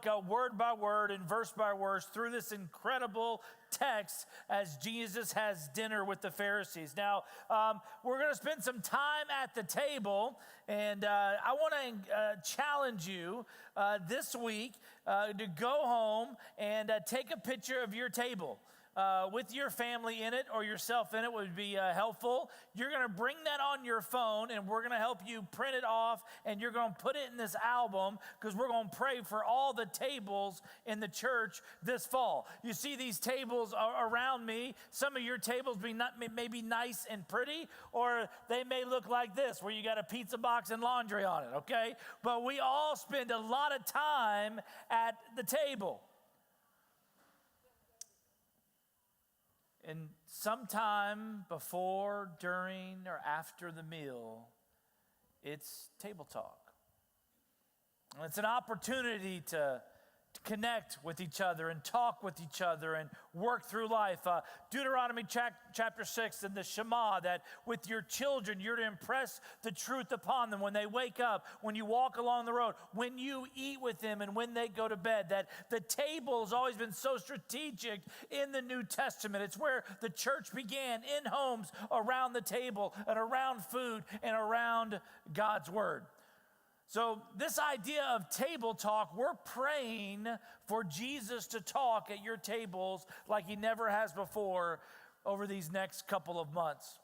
look word by word and verse by verse through this incredible text as Jesus has dinner with the Pharisees. Now, we're going to spend some time at the table, and I want to challenge you this week to go home and take a picture of your table. With your family in it or yourself in it would be helpful. You're going to bring that on your phone, and we're going to help you print it off, and you're going to put it in this album because we're going to pray for all the tables in the church this fall. You see these tables around me. Some of your tables may be nice and pretty, or they may look like this, where you got a pizza box and laundry on it, okay? But we all spend a lot of time at the table. And sometime before, during, or after the meal, it's table talk. And it's an opportunity to connect with each other and talk with each other and work through life. Deuteronomy chapter 6 and the Shema, that with your children, you're to impress the truth upon them when they wake up, when you walk along the road, when you eat with them, and when they go to bed. That the table has always been so strategic in the New Testament. It's where the church began, in homes, around the table, and around food, and around God's word. So this idea of table talk, we're praying for Jesus to talk at your tables like he never has before over these next couple of months.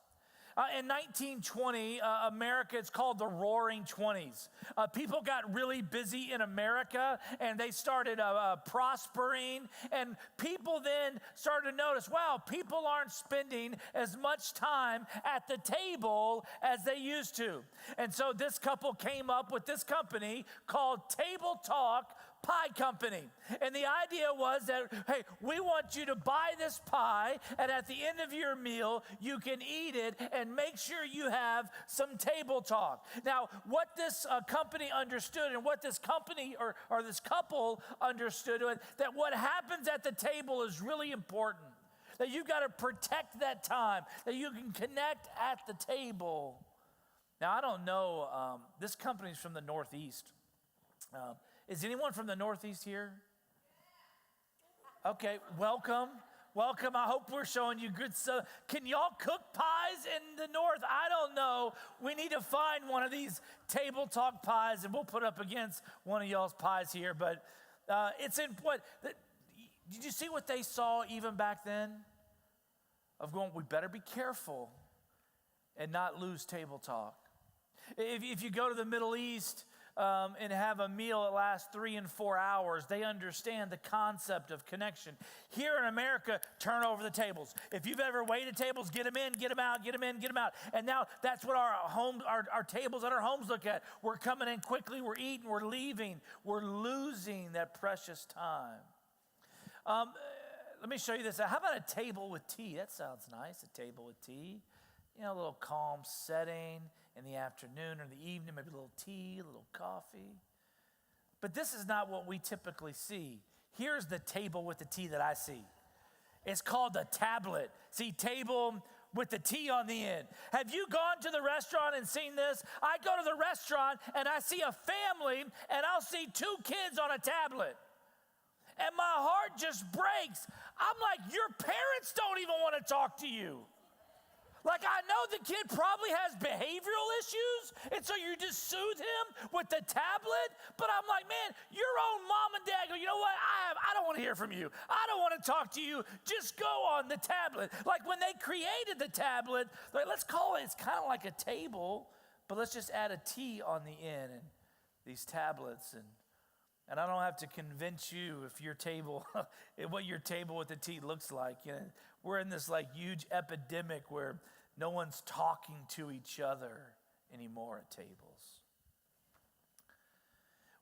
In 1920, America, it's called the Roaring Twenties. People got really busy in America, and they started prospering, and people then started to notice, wow, people aren't spending as much time at the table as they used to. And so this couple came up with this company called Table Talk Pie Company. And the idea was that, hey, we want you to buy this pie, and at the end of your meal, you can eat it and make sure you have some table talk. Now, what this company understood, and what this company or this couple understood, that what happens at the table is really important. That you've got to protect that time, that you can connect at the table. Now, I don't know, this company's from the Northeast. Is anyone from the Northeast here? Okay, welcome. Welcome. I hope we're showing you good stuff. Can y'all cook pies in the North? I don't know. We need to find one of these table talk pies, and we'll put up against one of y'all's pies here. But it's in what? Did you see what they saw even back then? Of going, we better be careful and not lose table talk. If you go to the Middle East, and have a meal that lasts 3 and 4 hours, they understand the concept of connection. Here in America, turn over the tables. If you've ever waited tables, get them in, get them out, get them in, get them out. And now that's what our tables at our homes look at. We're coming in quickly, we're eating, we're leaving. We're losing that precious time. Let me show you this. How about a table with tea? That sounds nice, a table with tea. You know, a little calm setting in the afternoon or the evening, maybe a little tea, a little coffee. But this is not what we typically see. Here's the table with the tea that I see. It's called the tablet. See, table with the tea on the end. Have you gone to the restaurant and seen this? I go to the restaurant and I see a family and I'll see 2 kids on a tablet. And my heart just breaks. I'm like, your parents don't even want to talk to you. Like, I know the kid probably has behavioral issues, and so you just soothe him with the tablet, but I'm like, man, your own mom and dad go, you know what, I don't want to hear from you. I don't want to talk to you. Just go on the tablet. Like, when they created the tablet, like, let's call it, it's kind of like a table, but let's just add a T on the end, and these tablets, and I don't have to convince you if your table, what your table with the T looks like. You know, we're in this like huge epidemic where no one's talking to each other anymore at tables.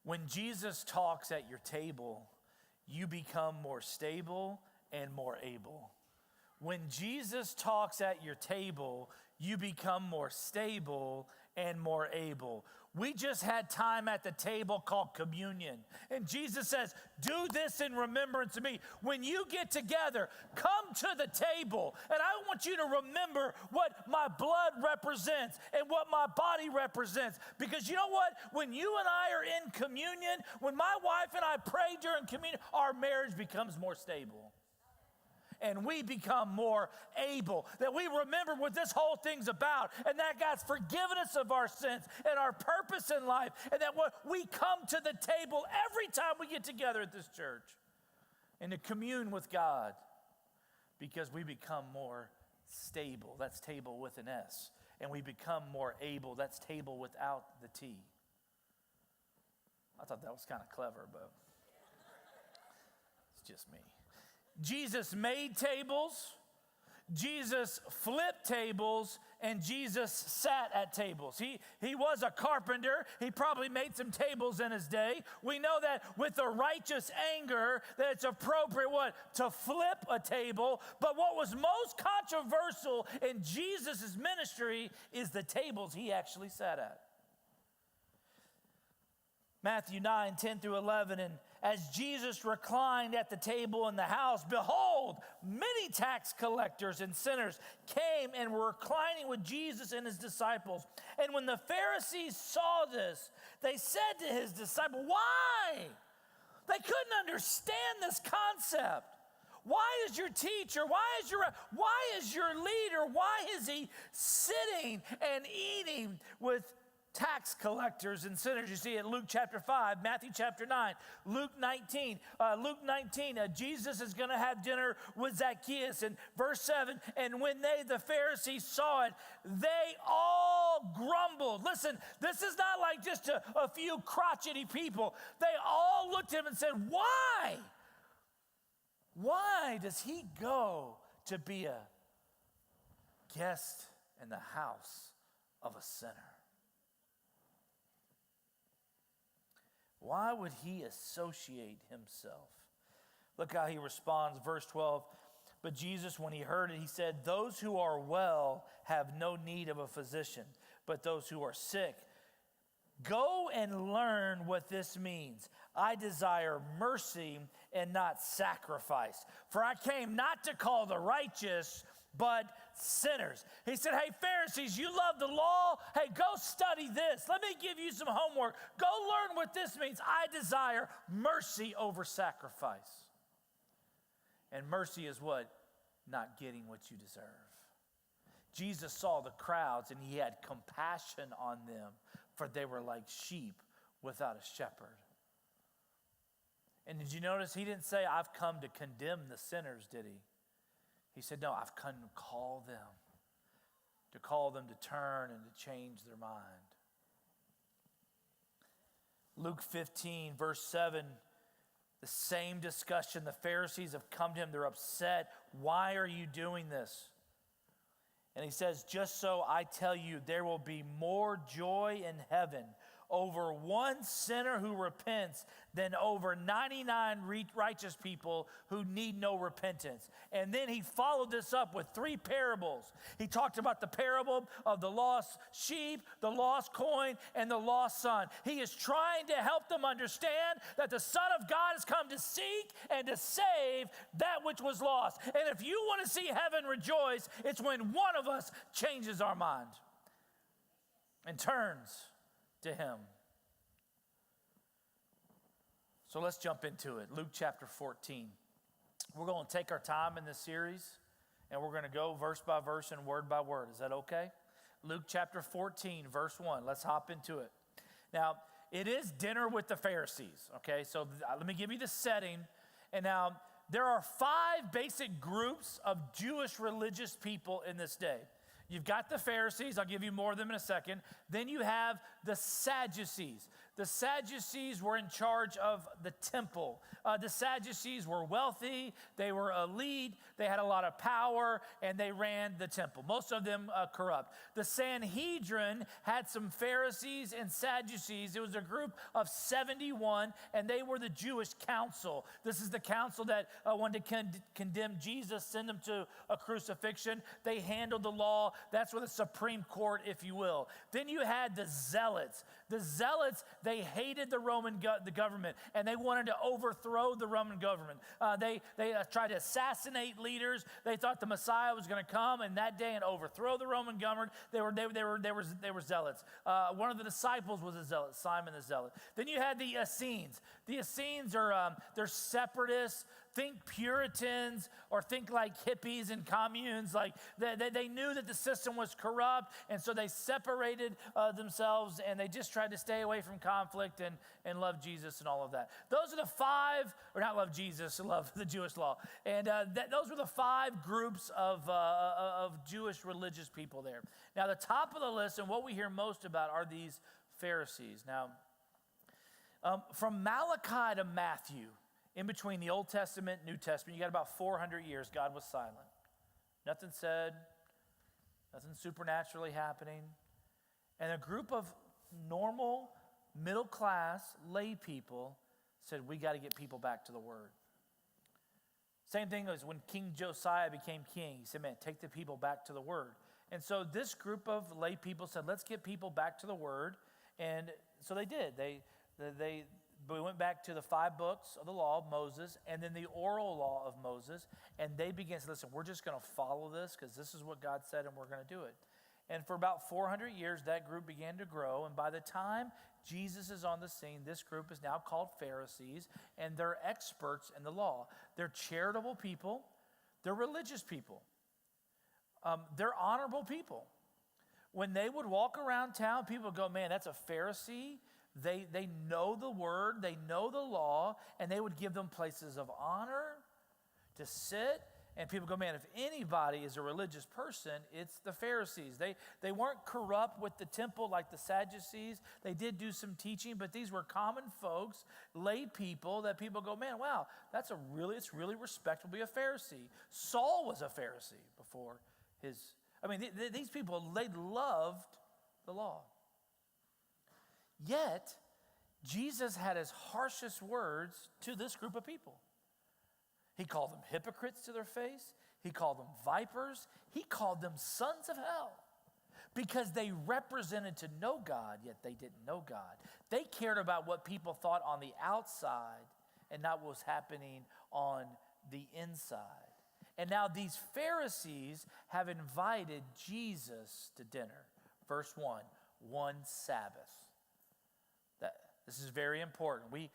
When Jesus talks at your table, you become more stable and more able. When Jesus talks at your table, you become more stable and more able. We just had time at the table called communion. And Jesus says, do this in remembrance of me. When you get together, come to the table. And I want you to remember what my blood represents and what my body represents. Because you know what? When you and I are in communion, when my wife and I pray during communion, our marriage becomes more stable. And we become more able, that we remember what this whole thing's about, and that God's forgiven us of our sins and our purpose in life, and that what we come to the table every time we get together at this church and to commune with God, because we become more stable. That's table with an S. And we become more able. That's table without the T. I thought that was kind of clever, but it's just me. Jesus made tables, Jesus flipped tables, and Jesus sat at tables. He was a carpenter. He probably made some tables in his day. We know that with a righteous anger, that it's appropriate to flip a table. But what was most controversial in Jesus' ministry is the tables he actually sat at. Matthew 9, 10 through 11, and as Jesus reclined at the table in the house, behold, many tax collectors and sinners came and were reclining with Jesus and his disciples. And when the Pharisees saw this, they said to his disciples, why? They couldn't understand this concept. Why is your teacher, why is your leader, why is he sitting and eating with tax collectors and sinners? You see it in Luke chapter 5, Matthew chapter 9, Luke 19. Jesus is going to have dinner with Zacchaeus. In verse 7, and when the Pharisees saw it, they all grumbled. Listen, this is not like just a few crotchety people. They all looked at him and said, why? Why does he go to be a guest in the house of a sinner? Why would he associate himself? Look how he responds, verse 12. But Jesus, when he heard it, he said, those who are well have no need of a physician, but those who are sick. Go and learn what this means. I desire mercy and not sacrifice. For I came not to call the righteous, but sinners. He said, hey, Pharisees, you love the law. Hey, go study this. Let me give you some homework. Go learn what this means. I desire mercy over sacrifice. And mercy is what? Not getting what you deserve. Jesus saw the crowds and he had compassion on them, for they were like sheep without a shepherd. And did you notice he didn't say, I've come to condemn the sinners, did he? He said, no, I've come to call them to turn and to change their mind. Luke 15, verse 7, the same discussion. The Pharisees have come to him. They're upset. Why are you doing this? And he says, just so I tell you, there will be more joy in heaven over one sinner who repents than over 99 righteous people who need no repentance. And then he followed this up with 3 parables. He talked about the parable of the lost sheep, the lost coin, and the lost son. He is trying to help them understand that the Son of God has come to seek and to save that which was lost. And if you want to see heaven rejoice, it's when one of us changes our mind and turns to him. So let's jump into it. Luke chapter 14. We're going to take our time in this series, and we're going to go verse by verse and word by word. Is that okay? Luke chapter 14, verse 1. Let's hop into it. Now, it is dinner with the Pharisees, okay? So let me give you the setting. And now, there are 5 basic groups of Jewish religious people in this day. You've got the Pharisees. I'll give you more of them in a second. Then you have the Sadducees. The Sadducees were in charge of the temple. The Sadducees were wealthy, they were elite, they had a lot of power, and they ran the temple. Most of them corrupt. The Sanhedrin had some Pharisees and Sadducees. It was a group of 71, and they were the Jewish council. This is the council that wanted to condemn Jesus, send him to a crucifixion. They handled the law. That's where the Supreme Court, if you will. Then you had the Zealots. The Zealots, they hated the Roman government, and they wanted to overthrow the Roman government. They tried to assassinate leaders. They thought the Messiah was going to come in that day and overthrow the Roman government. They were zealots. One of the disciples was a zealot, Simon the Zealot. Then you had the Essenes. The Essenes are they're separatists. Think Puritans, or think like hippies and communes. Like they knew that the system was corrupt, and so they separated themselves, and they just tried to stay away from conflict and love Jesus and all of that. Those are the five, or not love Jesus, love the Jewish law. And those were the five groups of Jewish religious people there. Now, the top of the list, and what we hear most about, are these Pharisees. Now, from Malachi to Matthew, in between the Old Testament and New Testament, you got about 400 years, God was silent. Nothing said, nothing supernaturally happening. And a group of normal, middle-class lay people said, we got to get people back to the Word. Same thing as when King Josiah became king. He said, man, take the people back to the Word. And so this group of lay people said, let's get people back to the Word. And so they did. We went back to the 5 books of the law of Moses and then the oral law of Moses, and they began to say, listen, we're just going to follow this because this is what God said, and we're going to do it. And for about 400 years, that group began to grow, and by the time Jesus is on the scene, this group is now called Pharisees, and they're experts in the law. They're charitable people. They're religious people. They're honorable people. When they would walk around town, people would go, man, that's a Pharisee. They know the Word, they know the law, and they would give them places of honor to sit. And people go, man, if anybody is a religious person, it's the Pharisees. They weren't corrupt with the temple like the Sadducees. They did do some teaching, but these were common folks, lay people, that people go, man, wow, it's really respectable to be a Pharisee. Saul was a Pharisee before these people, they loved the law. Yet, Jesus had his harshest words to this group of people. He called them hypocrites to their face. He called them vipers. He called them sons of hell because they represented to know God, yet they didn't know God. They cared about what people thought on the outside and not what was happening on the inside. And now these Pharisees have invited Jesus to dinner. Verse 1 Sabbath. This is very important. We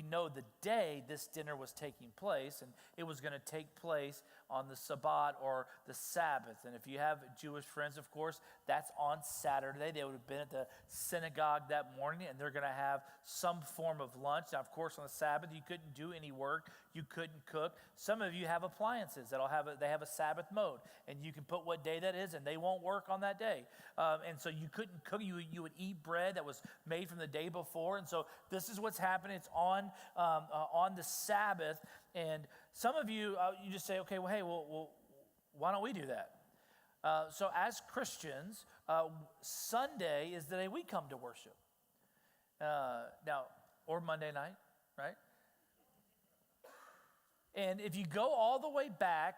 know the day this dinner was taking place, and it was going to take place on the Sabbath or the Sabbath. And if you have Jewish friends, of course, that's on Saturday. They would have been at the synagogue that morning, and they're going to have some form of lunch. Now, of course, on the Sabbath, you couldn't do any work. You couldn't cook. Some of you have appliances they have a Sabbath mode, and you can put what day that is, and they won't work on that day. And so you couldn't cook. You would eat bread that was made from the day before. And so this is what's happening. It's on the Sabbath. And some of you, you just say, okay, well, why don't we do that? So as Christians, Sunday is the day we come to worship. Now, or Monday night, right? And if you go all the way back,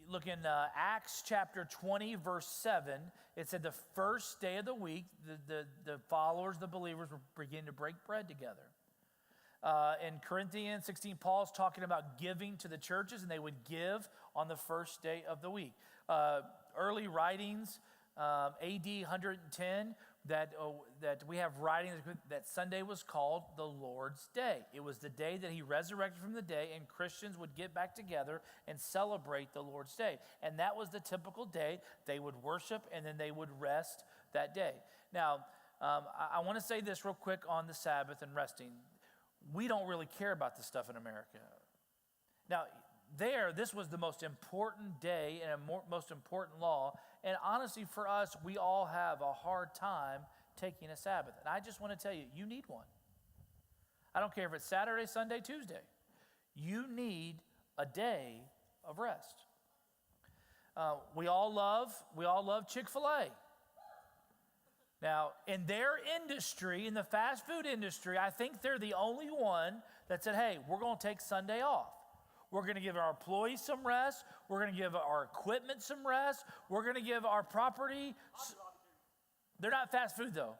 look in Acts chapter 20, verse 7, it said the first day of the week, the followers, the believers were beginning to break bread together. In Corinthians 16, Paul's talking about giving to the churches, and they would give on the first day of the week. Early writings, AD 110, that we have writings that Sunday was called the Lord's Day. It was the day that he resurrected from the day, and Christians would get back together and celebrate the Lord's Day. And that was the typical day. They would worship, and then they would rest that day. Now, I want to say this real quick on the Sabbath and resting. We don't really care about this stuff in America. Now, this was the most important day and most important law. And honestly, for us, we all have a hard time taking a Sabbath. And I just want to tell you, you need one. I don't care if it's Saturday, Sunday, Tuesday. You need a day of rest. We all love Chick-fil-A. Now, in their industry, in the fast food industry, I think they're the only one that said, hey, we're going to take Sunday off. We're going to give our employees some rest. We're going to give our equipment some rest. We're going to give our property. They're not fast food, though.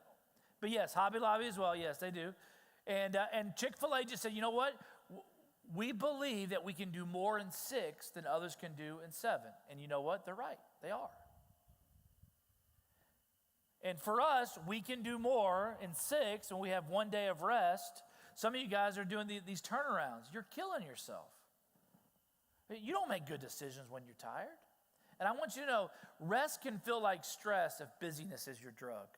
But yes, Hobby Lobby as well. Yes, they do. And Chick-fil-A just said, you know what? We believe that we can do more in 6 than others can do in 7. And you know what? They're right. They are. And for us, we can do more in 6 and we have one day of rest. Some of you guys are doing these turnarounds. You're killing yourself. You don't make good decisions when you're tired. And I want you to know, rest can feel like stress if busyness is your drug.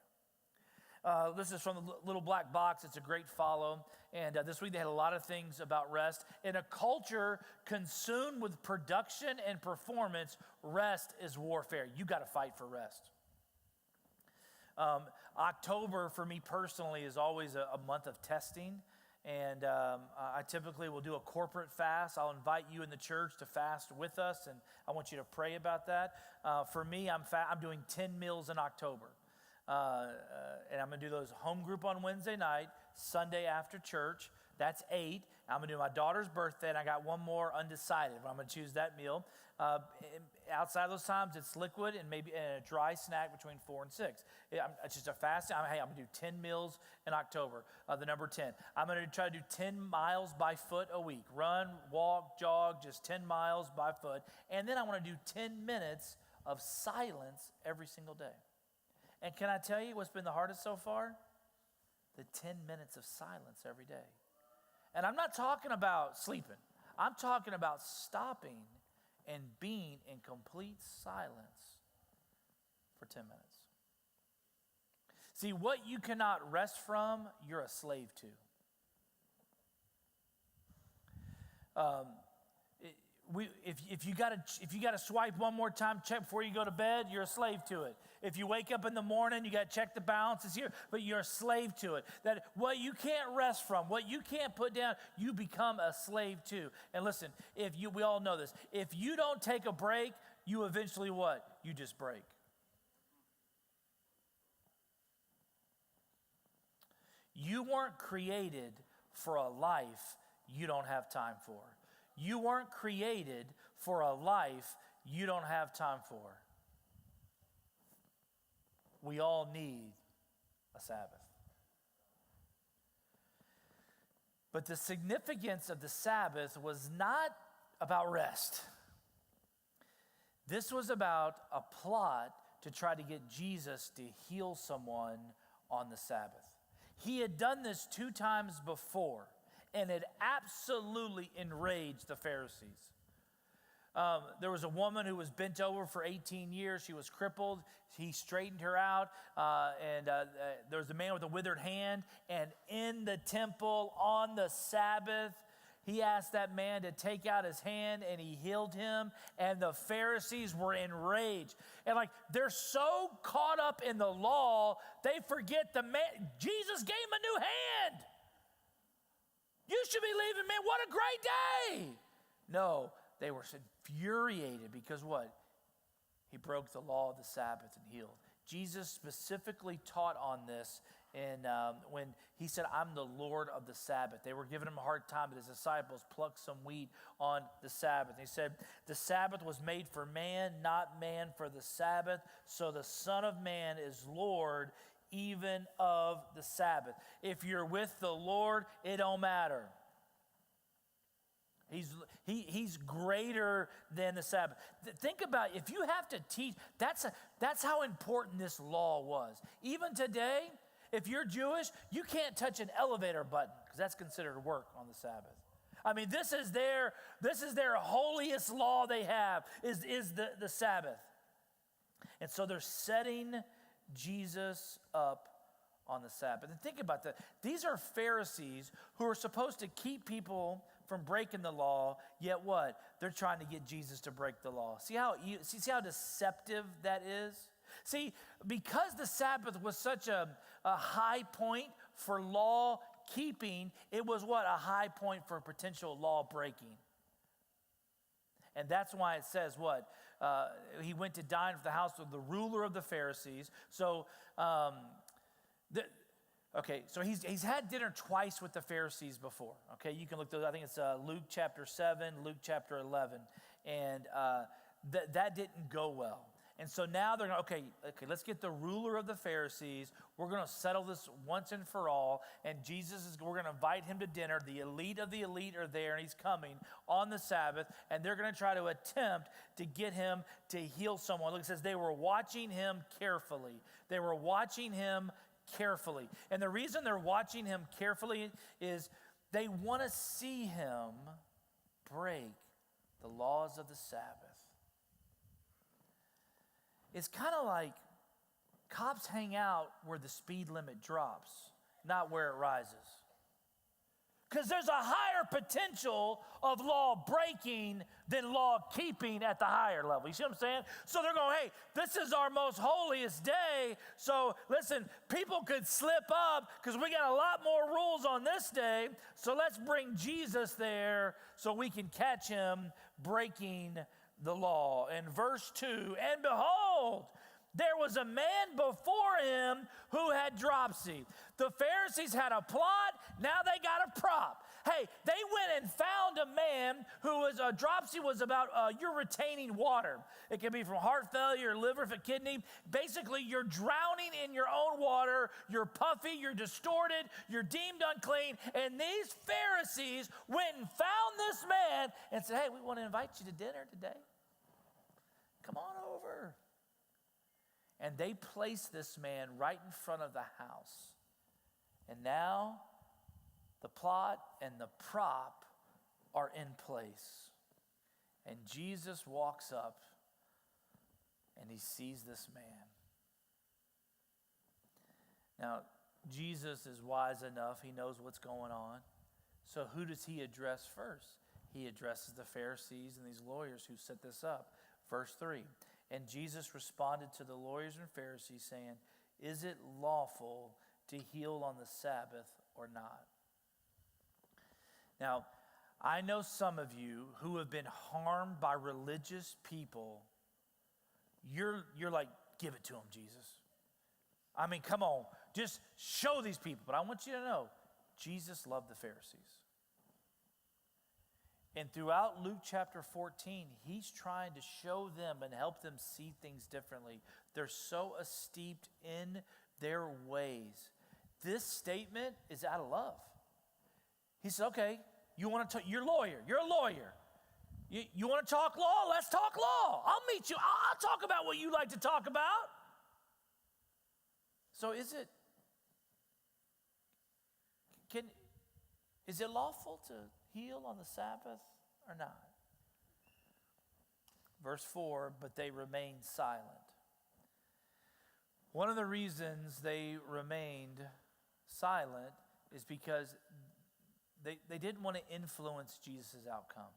This is from the Little Black Box. It's a great follow. And this week they had a lot of things about rest. In a culture consumed with production and performance, rest is warfare. You got to fight for rest. October, for me personally, is always a month of testing. And I typically will do a corporate fast. I'll invite you in the church to fast with us, and I want you to pray about that. For me, I'm doing 10 meals in October. And I'm going to do those home group on Wednesday night, Sunday after church. That's 8. I'm going to do my daughter's birthday, and I got one more undecided. But I'm going to choose that meal. Outside of those times, it's liquid and maybe a dry snack between 4 and 6. It's just a fast. I'm going to do 10 meals in October, the number 10. I'm going to try to do 10 miles by foot a week. Run, walk, jog, just 10 miles by foot. And then I want to do 10 minutes of silence every single day. And can I tell you what's been the hardest so far? The 10 minutes of silence every day. And I'm not talking about sleeping. I'm talking about stopping and being in complete silence for 10 minutes. See, what you cannot rest from, you're a slave to. If you gotta swipe one more time, check before you go to bed, you're a slave to it. If you wake up in the morning, you gotta check the balances here, but you're a slave to it. That what you can't rest from, what you can't put down, you become a slave to. And listen, we all know this. If you don't take a break, you eventually what? You just break. You weren't created for a life you don't have time for. You weren't created for a life you don't have time for. We all need a Sabbath. But the significance of the Sabbath was not about rest. This was about a plot to try to get Jesus to heal someone on the Sabbath. He had done this 2 times before, and it absolutely enraged the Pharisees. There was a woman who was bent over for 18 years. She was crippled. He straightened her out. There was a man with a withered hand. And in the temple on the Sabbath, he asked that man to take out his hand, and he healed him. And the Pharisees were enraged. And they're so caught up in the law, they forget the man. Jesus gave him a new hand. You should be leaving, man. What a great day. No, they were infuriated because what? He broke the law of the Sabbath and healed. Jesus specifically taught on this when he said, I'm the Lord of the Sabbath. They were giving him a hard time, but his disciples plucked some wheat on the Sabbath. He said, the Sabbath was made for man, not man for the Sabbath. So the Son of Man is Lord even of the Sabbath. If you're with the Lord, it don't matter. He's greater than the Sabbath. Think about it. If you have to teach, that's how important this law was. Even today, if you're Jewish, you can't touch an elevator button because that's considered work on the Sabbath. I mean, this is their holiest law they have is the Sabbath. And so they're setting Jesus up on the Sabbath. And think about that. These are Pharisees who are supposed to keep people from breaking the law, yet what? They're trying to get Jesus to break the law. See how deceptive that is? See, because the Sabbath was such a high point for law keeping, it was what? A high point for potential law breaking. And that's why it says what? He went to dine at the house of the ruler of the Pharisees. So, so he's had dinner twice with the Pharisees before. Okay, you can look those. I think it's Luke chapter 7, Luke chapter 11. And that didn't go well. And so now they're going, okay, let's get the ruler of the Pharisees. We're going to settle this once and for all. And we're going to invite him to dinner. The elite of the elite are there, and he's coming on the Sabbath. And they're going to try to attempt to get him to heal someone. Look, it says they were watching him carefully. They were watching him carefully. And the reason they're watching him carefully is they want to see him break the laws of the Sabbath. It's kind of like cops hang out where the speed limit drops, not where it rises. Because there's a higher potential of law breaking than law keeping at the higher level. You see what I'm saying? So they're going, hey, this is our most holiest day. So listen, people could slip up because we got a lot more rules on this day. So let's bring Jesus there so we can catch him breaking the law. In verse 2, and behold, there was a man before him who had dropsy. The Pharisees had a plot, now they got a prop. Hey, they went and found a man who was, dropsy was about you're retaining water. It can be from heart failure, liver, kidney. Basically, you're drowning in your own water. You're puffy, you're distorted, you're deemed unclean. And these Pharisees went and found this man and said, hey, we want to invite you to dinner today. Come on over. And they placed this man right in front of the house. And now the plot and the prop are in place. And Jesus walks up and he sees this man. Now, Jesus is wise enough. He knows what's going on. So who does he address first? He addresses the Pharisees and these lawyers who set this up. Verse 3, and Jesus responded to the lawyers and Pharisees, saying, is it lawful to heal on the Sabbath or not? Now, I know some of you who have been harmed by religious people. You're like, give it to them, Jesus. I mean, come on, just show these people. But I want you to know, Jesus loved the Pharisees. And throughout Luke chapter 14, he's trying to show them and help them see things differently. They're so steeped in their ways. This statement is out of love. He said, okay, you want to talk, you're a lawyer. You want to talk law? Let's talk law. I'll meet you. I'll talk about what you like to talk about. So is it lawful to heal on the Sabbath or not? Verse 4, but they remained silent. One of the reasons they remained silent is because they didn't want to influence Jesus' outcome.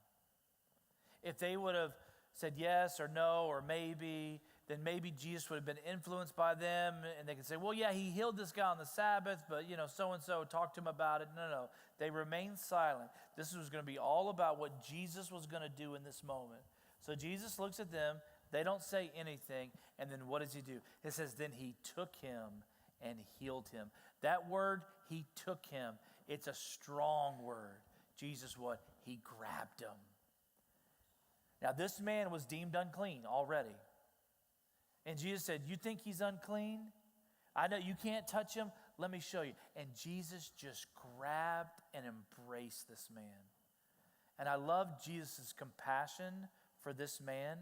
If they would have said yes or no or maybe, then maybe Jesus would have been influenced by them, and they could say, well, yeah, he healed this guy on the Sabbath, but, so-and-so talked to him about it. No. They remained silent. This was going to be all about what Jesus was going to do in this moment. So Jesus looks at them. They don't say anything. And then what does he do? It says, then he took him and healed him. That word, he took him, it's a strong word. Jesus what? He grabbed him. Now, this man was deemed unclean already. And Jesus said, you think he's unclean? I know you can't touch him. Let me show you. And Jesus just grabbed and embraced this man. And I love Jesus' compassion for this man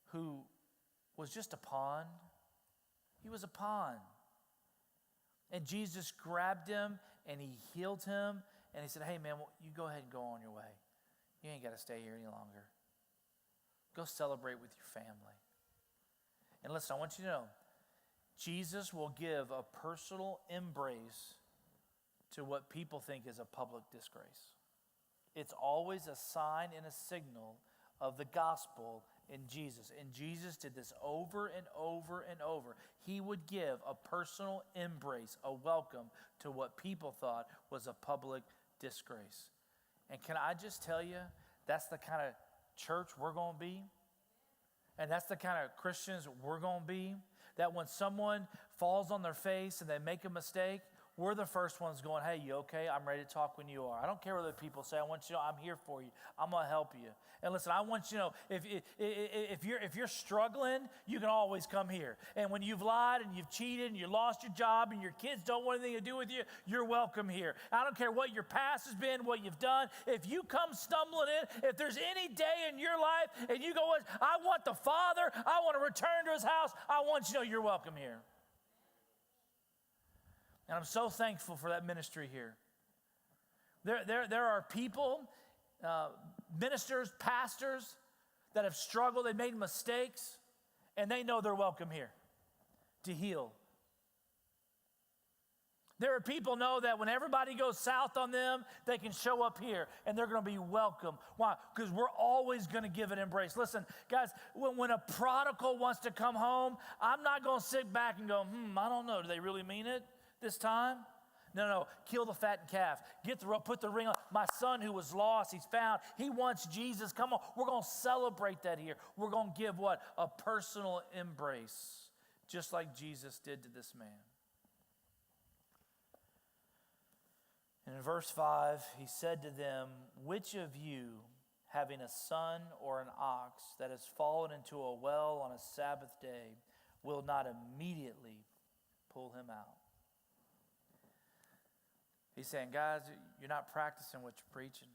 who was just a pawn. He was a pawn. And Jesus grabbed him and he healed him. And he said, hey man, you go ahead and go on your way. You ain't got to stay here any longer. Go celebrate with your family. And listen, I want you to know, Jesus will give a personal embrace to what people think is a public disgrace. It's always a sign and a signal of the gospel in Jesus. And Jesus did this over and over and over. He would give a personal embrace, a welcome to what people thought was a public disgrace. And can I just tell you, that's the kind of church we're going to be. And that's the kind of Christians we're going to be. That when someone falls on their face and they make a mistake, we're the first ones going, hey, you okay? I'm ready to talk when you are. I don't care what other people say. I want you to know I'm here for you. I'm going to help you. And listen, I want you to know, if you're struggling, you can always come here. And when you've lied and you've cheated and you lost your job and your kids don't want anything to do with you, you're welcome here. I don't care what your past has been, what you've done. If you come stumbling in, if there's any day in your life and you go, I want the Father, I want to return to his house, I want you to know you're welcome here. And I'm so thankful for that ministry here. There are people, ministers, pastors that have struggled, they've made mistakes, and they know they're welcome here to heal. There are people know that when everybody goes south on them, they can show up here, and they're going to be welcome. Why? Because we're always going to give an embrace. Listen, guys, when a prodigal wants to come home, I'm not going to sit back and go, I don't know, do they really mean it this time? No, kill the fattened calf. Get the rope, put the ring on. My son who was lost, he's found. He wants Jesus. Come on, we're going to celebrate that here. We're going to give what? A personal embrace, just like Jesus did to this man. And in verse 5, he said to them, which of you, having a son or an ox that has fallen into a well on a Sabbath day, will not immediately pull him out? He's saying, guys, you're not practicing what you're preaching.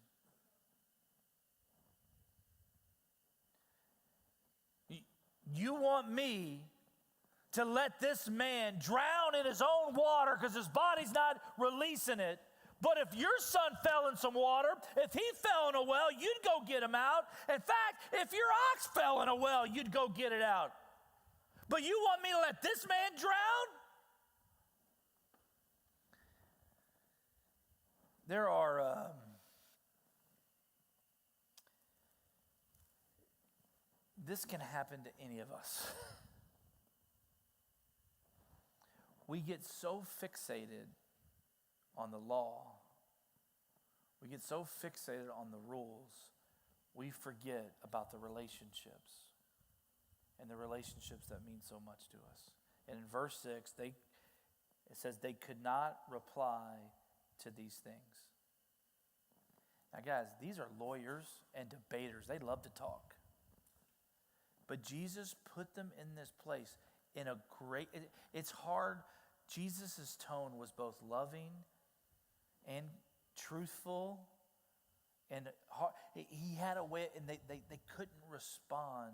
You want me to let this man drown in his own water because his body's not releasing it. But if your son fell in some water, if he fell in a well, you'd go get him out. In fact, if your ox fell in a well, you'd go get it out. But you want me to let this man drown? There are this can happen to any of us. We get so fixated on the law. We get so fixated on the rules, we forget about the relationships and the relationships that mean so much to us. And in verse 6, it says they could not reply to these things. Now, guys, these are lawyers and debaters. They love to talk. But Jesus put them in this place in a great, it's hard. Jesus' tone was both loving and truthful, and hard. He had a way, and they couldn't respond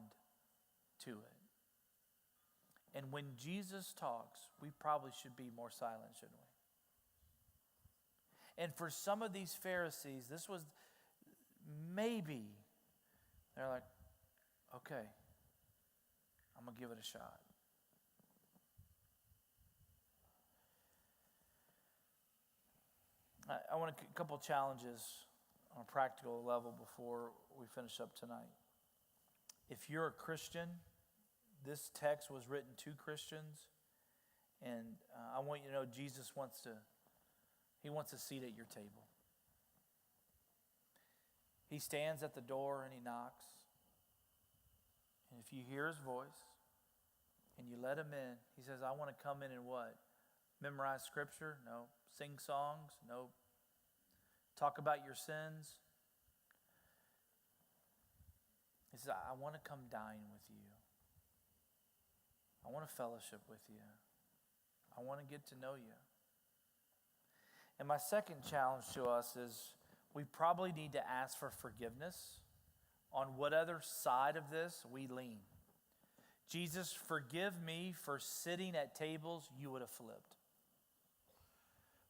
to it. And when Jesus talks, we probably should be more silent, shouldn't we? And for some of these Pharisees, this was maybe, they're like, okay, I'm going to give it a shot. I want a couple challenges on a practical level before we finish up tonight. If you're a Christian, this text was written to Christians, and I want you to know Jesus wants a seat at your table. He stands at the door and he knocks. And if you hear his voice and you let him in, he says, I want to come in and what? Memorize scripture? No. Sing songs? No. Talk about your sins? He says, I want to come dine with you. I want to fellowship with you. I want to get to know you. And my second challenge to us is we probably need to ask for forgiveness on what other side of this we lean. Jesus, forgive me for sitting at tables you would have flipped.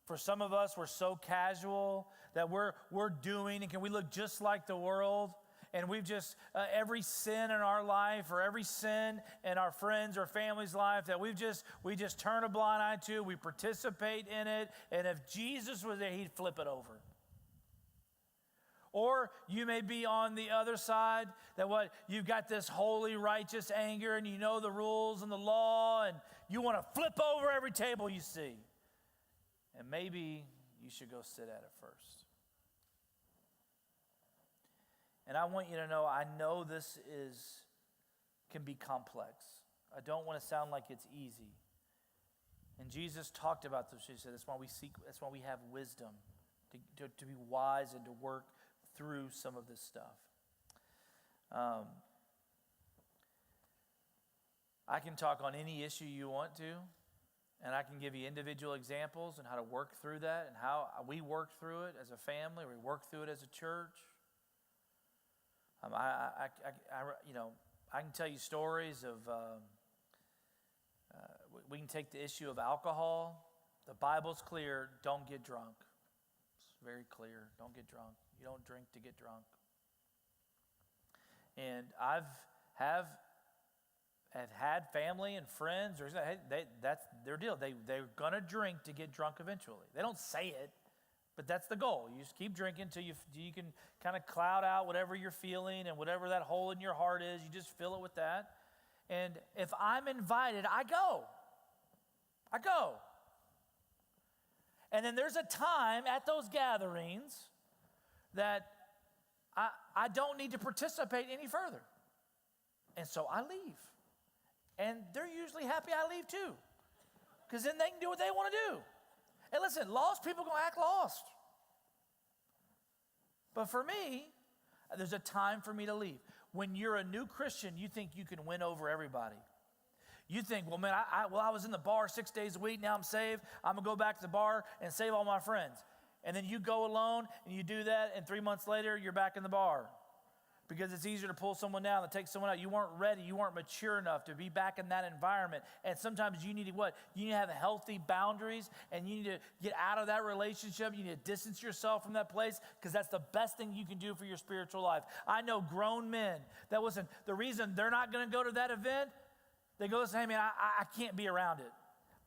For some of us, we're so casual that we're doing, and can we look just like the world? And we've just, every sin in our life or every sin in our friends or family's life that we just turn a blind eye to, we participate in it, and if Jesus was there, he'd flip it over. Or you may be on the other side, that what you've got this holy, righteous anger, and you know the rules and the law, and you want to flip over every table you see. And maybe you should go sit at it first. And I want you to know, I know this can be complex. I don't want to sound like it's easy. And Jesus talked about this. He said that's why we have wisdom, to be wise and to work through some of this stuff. I can talk on any issue you want to, and I can give you individual examples and how to work through that, and how we work through it as a family, or we work through it as a church. I can tell you stories of. We can take the issue of alcohol. The Bible's clear, don't get drunk. It's very clear, don't get drunk. You don't drink to get drunk. And have had family and friends, that's their deal. They're going to drink to get drunk eventually. They don't say it, but that's the goal. You just keep drinking until you can kind of cloud out whatever you're feeling, and whatever that hole in your heart is, you just fill it with that. And if I'm invited, I go. And then there's a time at those gatherings that I don't need to participate any further. And so I leave. And they're usually happy I leave too, because then they can do what they want to do. And listen, lost people are going to act lost. But for me, there's a time for me to leave. When you're a new Christian, you think you can win over everybody. You think, well, man, I was in the bar 6 days a week. Now I'm saved. I'm going to go back to the bar and save all my friends. And then you go alone and you do that, and 3 months later, you're back in the bar. Because it's easier to pull someone down than take someone out. You weren't ready. You weren't mature enough to be back in that environment. And sometimes you need to what? You need to have healthy boundaries, and you need to get out of that relationship. You need to distance yourself from that place, because that's the best thing you can do for your spiritual life. I know grown men that, listen, the reason they're not going to go to that event, they go, listen, hey, man, I can't be around it.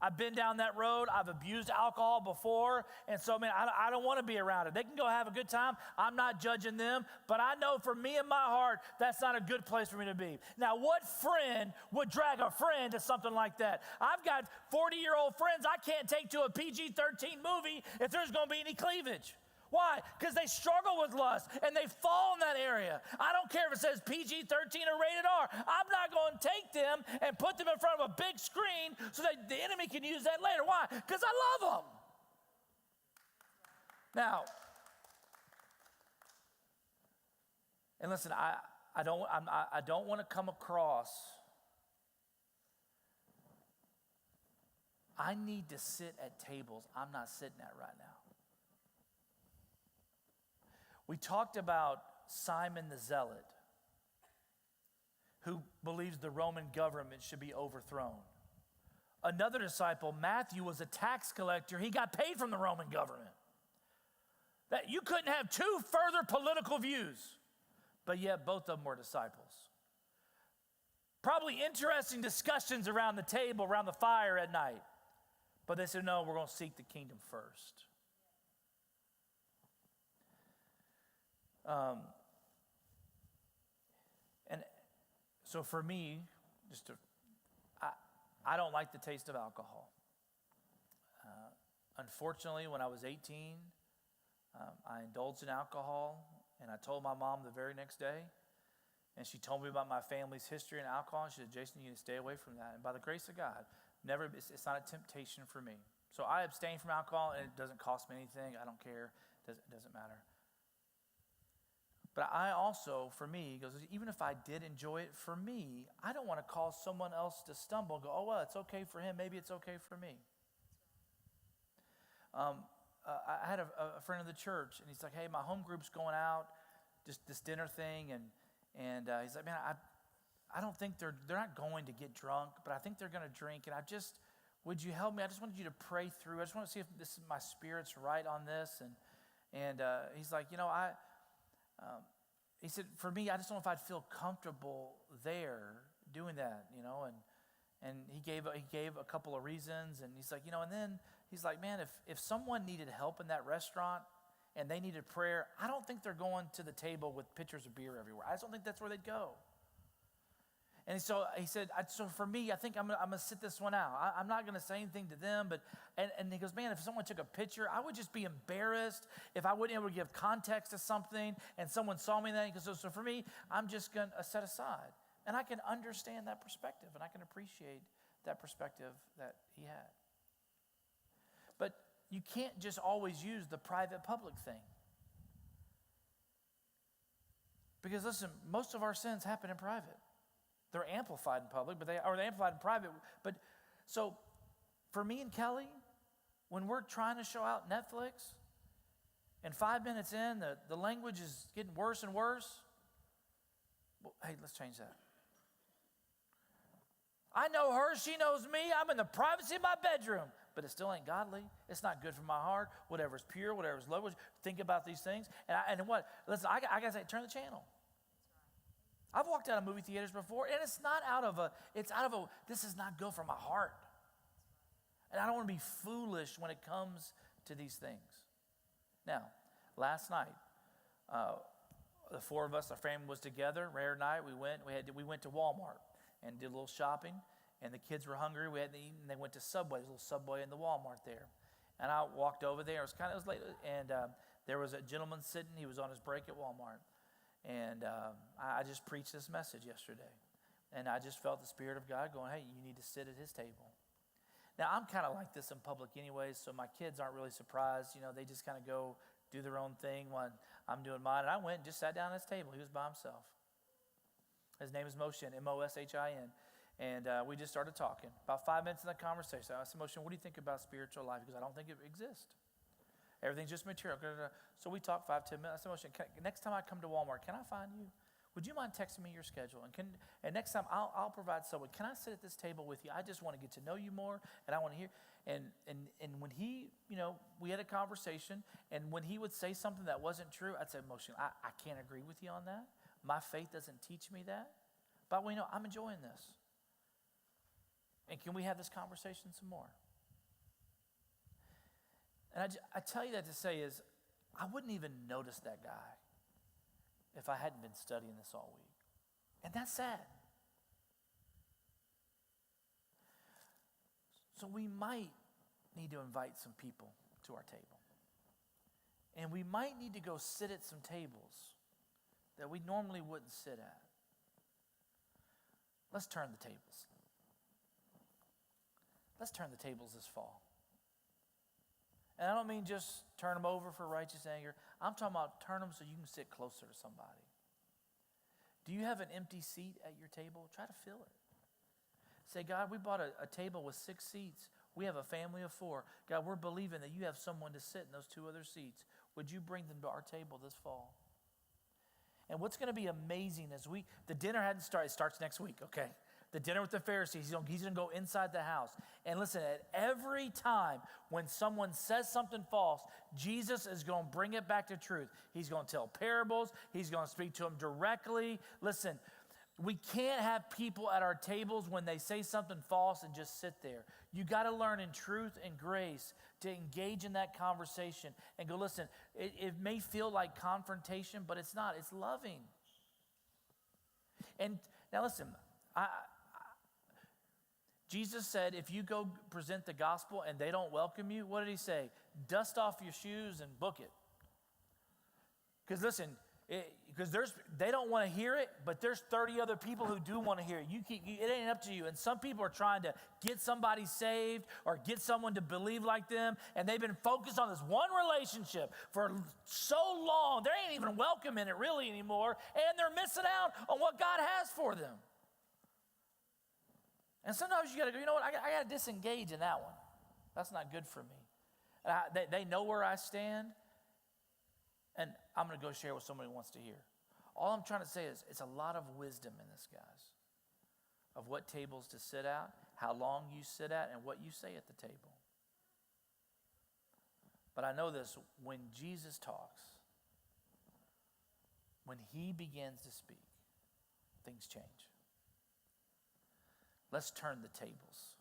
I've been down that road. I've abused alcohol before. And so, man, I don't want to be around it. They can go have a good time. I'm not judging them. But I know for me in my heart, that's not a good place for me to be. Now, what friend would drag a friend to something like that? I've got 40-year-old friends I can't take to a PG-13 movie if there's going to be any cleavage. Why? Because they struggle with lust, and they fall in that area. I don't care if it says PG-13 or rated R. I'm not going to take them and put them in front of a big screen so that the enemy can use that later. Why? Because I love them. Now, and listen, I don't want to come across. I need to sit at tables I'm not sitting at right now. We talked about Simon the Zealot, who believes the Roman government should be overthrown. Another disciple, Matthew, was a tax collector. He got paid from the Roman government. That you couldn't have two further political views, but yet both of them were disciples. Probably interesting discussions around the table, around the fire at night. But they said, no, we're going to seek the kingdom first. And so for me, I don't like the taste of alcohol. Unfortunately, when I was 18, I indulged in alcohol, and I told my mom the very next day, and she told me about my family's history in alcohol, and she said, Jason, you need to stay away from that. And by the grace of God, it's not a temptation for me. So I abstain from alcohol, and it doesn't cost me anything. I don't care. It doesn't matter. But I also, for me, goes, even if I did enjoy it, for me, I don't want to cause someone else to stumble and go, oh, well, it's okay for him. Maybe it's okay for me. I had a friend of the church, and he's like, hey, my home group's going out, just this dinner thing. And he's like, man, I don't think they're not going to get drunk, but I think they're going to drink. And would you help me? I just wanted you to pray through. I just want to see if my spirit's right on this. And he's like, he said, for me, I just don't know if I'd feel comfortable there doing that, and he gave a couple of reasons, and he's like, and then he's like, man, if someone needed help in that restaurant and they needed prayer, I don't think they're going to the table with pitchers of beer everywhere. I just don't think that's where they'd go. And so he said, so for me, I think I'm gonna sit this one out. I'm not gonna say anything to them, and he goes, man, if someone took a picture, I would just be embarrassed if I wouldn't be able to give context to something and someone saw me that. He goes, so for me, I'm just gonna set aside. And I can understand that perspective, and I can appreciate that perspective that he had. But you can't just always use the private-public thing. Because listen, most of our sins happen in private. They're amplified in public, they're amplified in private. But so for me and Kelly, when we're trying to show out Netflix, and 5 minutes in, the language is getting worse and worse, well, hey, let's change that. I know her, she knows me, I'm in the privacy of my bedroom, but it still ain't godly. It's not good for my heart. Whatever's pure, whatever's low, think about these things. And what? Listen, I gotta say, turn the channel. I've walked out of movie theaters before, and it's out of a, this is not good for my heart. And I don't want to be foolish when it comes to these things. Now, last night, the four of us, our family was together, rare night, we went to Walmart and did a little shopping, and the kids were hungry, we hadn't eaten, and they went to Subway, there's a little Subway in the Walmart there. And I walked over there, it was late, and there was a gentleman sitting, he was on his break at Walmart. And I just preached this message yesterday. And I just felt the Spirit of God going, hey, you need to sit at his table. Now, I'm kind of like this in public anyways, so my kids aren't really surprised. You know, they just kind of go do their own thing when I'm doing mine. And I went and just sat down at his table. He was by himself. His name is Moshin, M-O-S-H-I-N. And we just started talking. About 5 minutes in the conversation, I said, Moshin, what do you think about spiritual life? Because I don't think it exists. Everything's just material. So we talked 5-10 minutes. I said, Moshin, next time I come to Walmart, can I find you? Would you mind texting me your schedule? And next time I'll provide someone. Can I sit at this table with you? I just want to get to know you more, and I want to hear. And when he, we had a conversation, and when he would say something that wasn't true, I'd say, Moshin, I can't agree with you on that. My faith doesn't teach me that. But I'm enjoying this. And can we have this conversation some more? And I tell you that to say is, I wouldn't even notice that guy if I hadn't been studying this all week. And that's sad. So we might need to invite some people to our table. And we might need to go sit at some tables that we normally wouldn't sit at. Let's turn the tables. Let's turn the tables this fall. And I don't mean just turn them over for righteous anger. I'm talking about turn them so you can sit closer to somebody. Do you have an empty seat at your table? Try to fill it. Say, God, we bought a table with 6 seats. We have a family of 4. God, we're believing that you have someone to sit in those 2 other seats. Would you bring them to our table this fall? And what's going to be amazing is the dinner hadn't started. It starts next week, okay? The dinner with the Pharisees, he's going to go inside the house. And listen, at every time when someone says something false, Jesus is going to bring it back to truth. He's going to tell parables. He's going to speak to them directly. Listen, we can't have people at our tables when they say something false and just sit there. You got to learn in truth and grace to engage in that conversation and go, listen, it may feel like confrontation, but it's not. It's loving. And now listen, Jesus said, if you go present the gospel and they don't welcome you, what did he say? Dust off your shoes and book it. Because listen, because they don't want to hear it, but there's 30 other people who do want to hear it. It ain't up to you. And some people are trying to get somebody saved or get someone to believe like them, and they've been focused on this one relationship for so long, they ain't even welcoming it really anymore, and they're missing out on what God has for them. And sometimes you got to go, you know what, I got to disengage in that one. That's not good for me. They know where I stand, and I'm going to go share what somebody wants to hear. All I'm trying to say is it's a lot of wisdom in this, guys, of what tables to sit at, how long you sit at, and what you say at the table. But I know this, when Jesus talks, when he begins to speak, things change. Let's turn the tables.